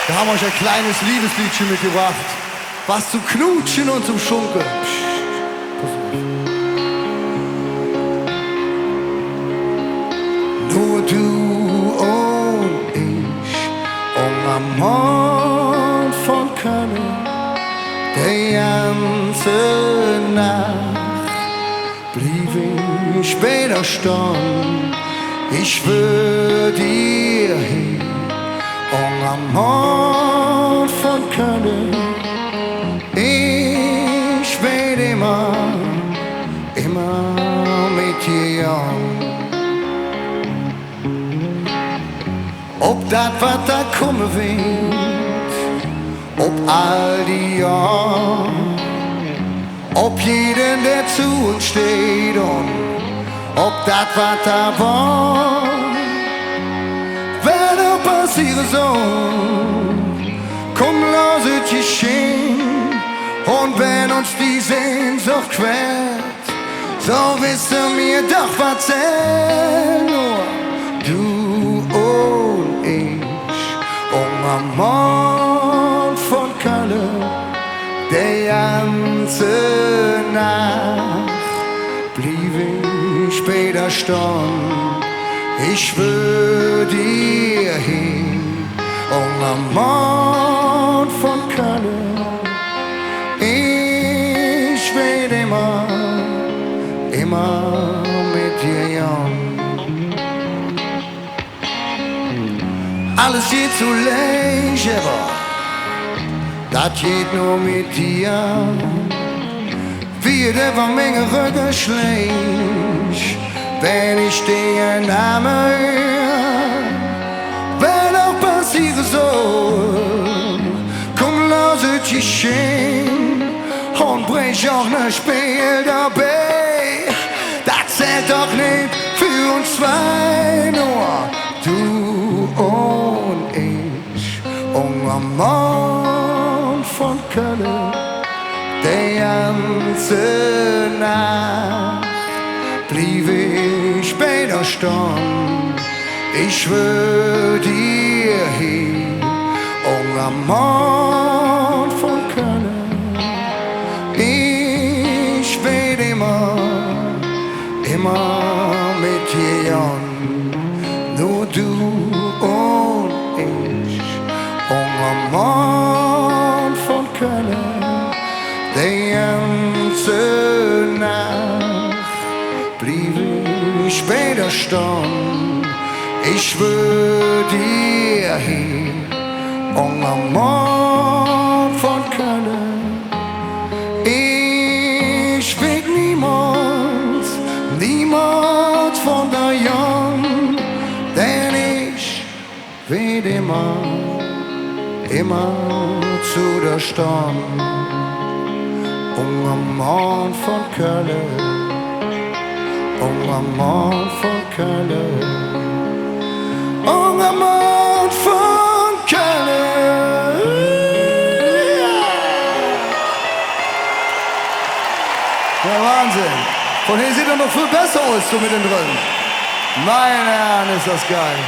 Wir haben euch ein kleines Liebesliedchen mitgebracht. Was zum Knutschen und zum Schunkeln. Nur du und ich am Mond von Köln, die ganze Nacht blieb ich später stehen. Ich will dir hin am Mond von Köln. Ich will immer mit dir jagen. Ob dat wat da kommen wird, ob all die Jahre, ob jeden, der zu uns steht und ob dat wat da war, wenn er passieren soll, komm, lass es geschehen. Und wenn uns die Sehnsucht quält, so wissen wir doch, was zählt. Nur du und ich am Mond von Köln, die ganze Nacht blieb ich später stehen. Ich will dir hin am Mond von Köln. Ich will immer mit dir jagen. Alles geht zu leicht, aber das geht nur mit dir. Wie der von Menge Rücken schlägt, wenn ich den Namen höre. Wenn auch passieren soll, komm, lass es geschehen und brich auch ne Spiel dabei. Das zählt doch nicht für uns zwei, nur du und ich am Mond von Köln, die ganze Nacht blieb ich später stehen. Ich will dir hin am Mond von Köln. Ich will immer mit dir jagen. Nur du und ich am Mond von Köln. Die ganze Nacht blieb ich später stehen. Ich will dir hin am Mond von Köln. Ich will niemals von der Jung, denn ich will immer zu der stehen. Am Mond von Köln, am Mond von Köln, am Mond von Köln. Ja, Wahnsinn. Von hier sieht er noch viel besser aus, so mit den Dritten. Meine Herren, ist das geil.